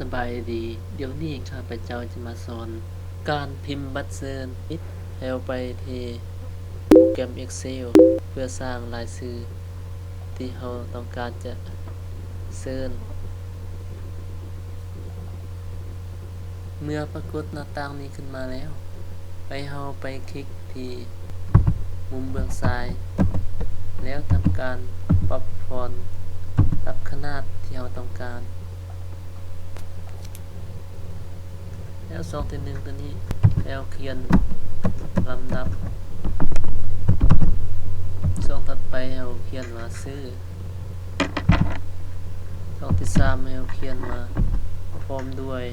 สบายดีเดี๋ยวนี้ข้าพเจ้าจะมาสอนการพิมพ์บัตรเชิญมิตรแล้วไปที่โปรแกรม Excel เพื่อสร้างรายชื่อที่เราต้องการจะเชิญเมื่อปรากฏหน้าต่างนี้ขึ้นมาแล้วเราไปคลิกที่มุมเบื้องซ้ายแล้วทำการปรับฟอนต์ปรับขนาดที่เราต้องการแล้ว2ที่1ตัวนี้แล้วเขียนลำดับ2ถัดไปเราเขียนว่าซื้อ2ที่3เราเขียนว่าพร้อมด้วย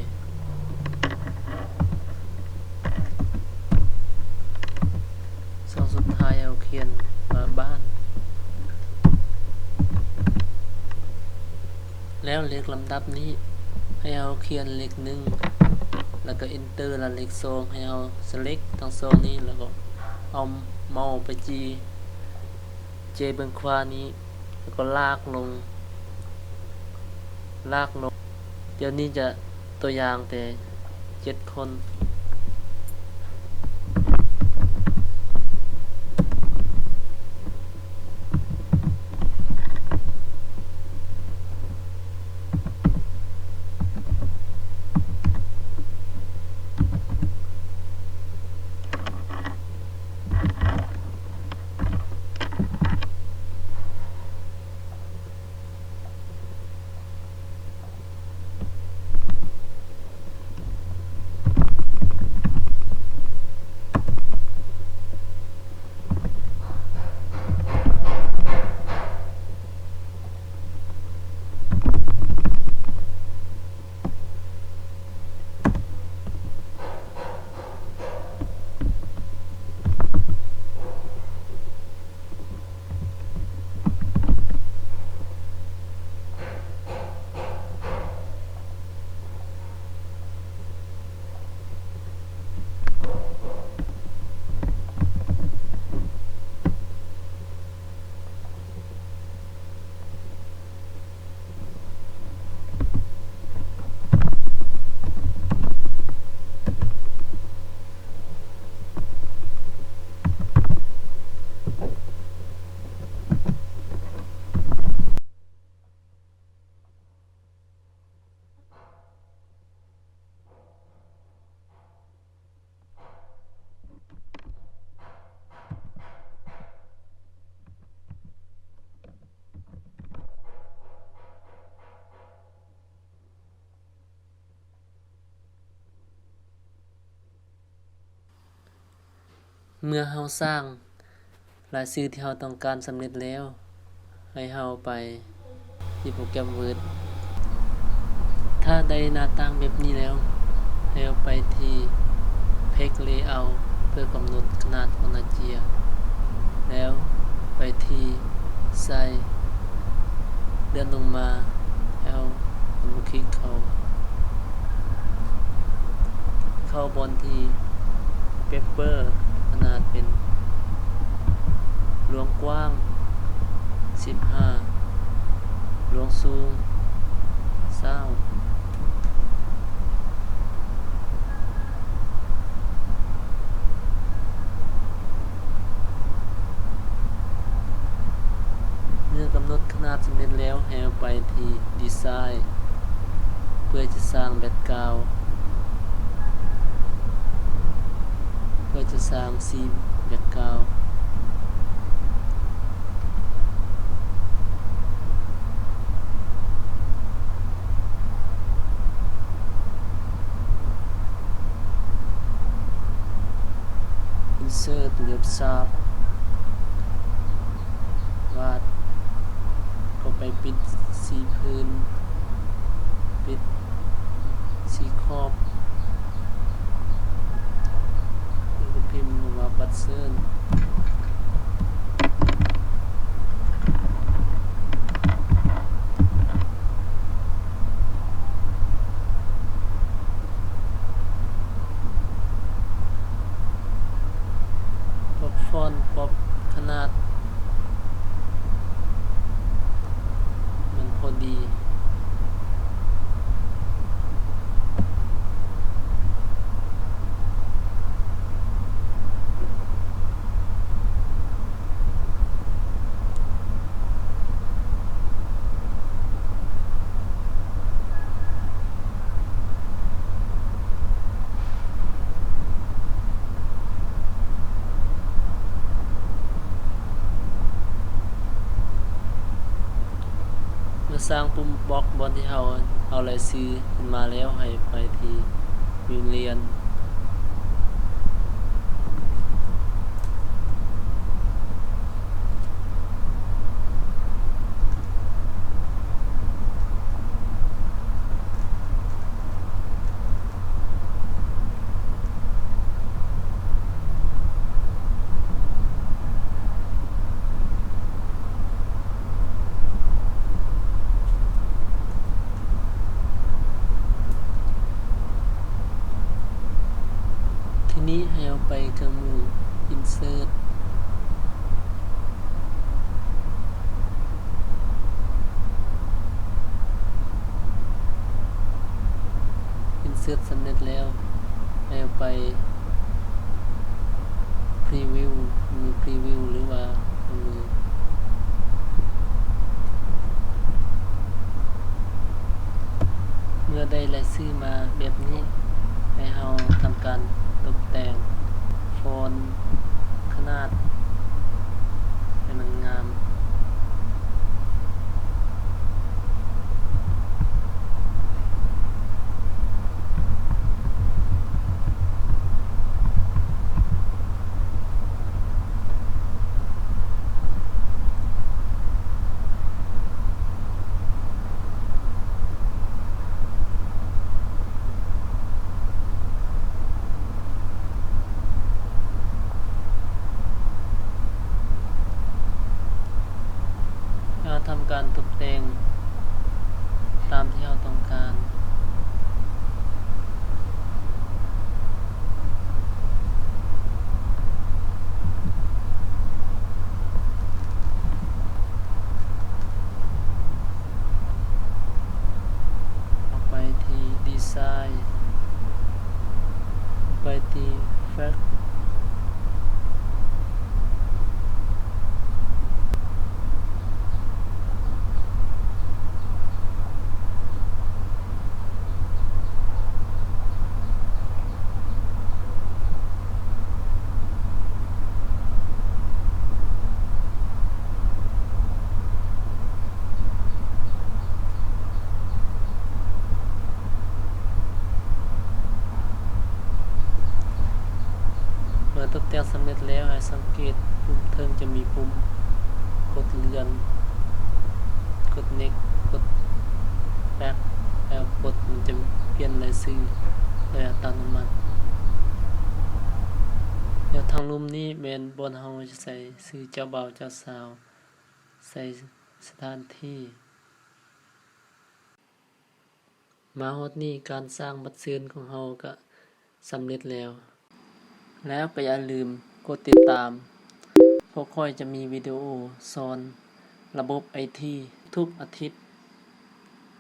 2สุดท้ายเราเขียนว่าบ้านแล้วเลขลำดับนี้ให้เราเขียนเลข1แล้วก็ enter แล้วเลข2ให้เรา select ทั้ง2นี้แล้วก็เอาเมาส์ไปเจเบื้องขวานี้แล้วก็ลากลงเดี๋ยวนี้จะตัวอย่างแต่7คนเมื่อเราสร้างรายชื่อที่เราต้องการสำเร็จแล้วให้เราไปที่โปรแกรม Word ถ้าได้หน้าต่างแบบนี้แล้วให้เราไปที่ Page Layout เพื่อกำหนดขนาดของหน้าเจียแล้วไปที่ใส่เลื่อนลงมาแล้วคลิกเข้าบนที่ Paper ขนาดเป็นหลวงกว้าง15หลวงสูง20เมื่อกำหนดขนาดสำเร็จแล้วให้ไปที่ Design เพื่อจะสร้างแบ็คกราวด์เพื่อจะสร้างซีนแบ็คกราวด์Insert เลือก Sharp วาดเข้าไปปิดสีพื้นปิดสีขอบแล้วก็พิมพ์ว่าบัตรเชิญปรับฟอนต์ มื่อสร้างปุ่มบล็อกบนที่เราเอารายชื่อขึ้นมาแล้วให้ไปที่วิวเรียนทีนี้ให้เอาไปเครื่องมือ insert insert สำเร็จแล้วให้เอาไป preview มือ preview หรือว่ามือเมื่อได้รายชื่อมาแบบนี้ให้เราทำการตกแต่งฟอนต์ขนาดให้มันงามเราทำการตกแต่งตามที่เราต้องการออกไปที่ดีไซน์ไปที่แฟกเมื่อตกแต่งสำเร็จแล้วให้สังเกตปุ่มเทิงจะมีปุ่มกดเลื่อนกด next กด back แล้วกดมันจะเปลี่ยนรายชื่อโดยอัตโนมัติแล้วทางรูปนี้แม่นบนเฮาจะใส่ชื่อเจ้าบ่าวเจ้าสาวใส่สถานที่มาฮอดนี้การสร้างบัตรซื่นของเฮาก็สำเร็จแล้วก็อย่าลืมกดติดตามพวกค่อยจะมีวิดีโอสอนระบบ IT ทุกอาทิตย์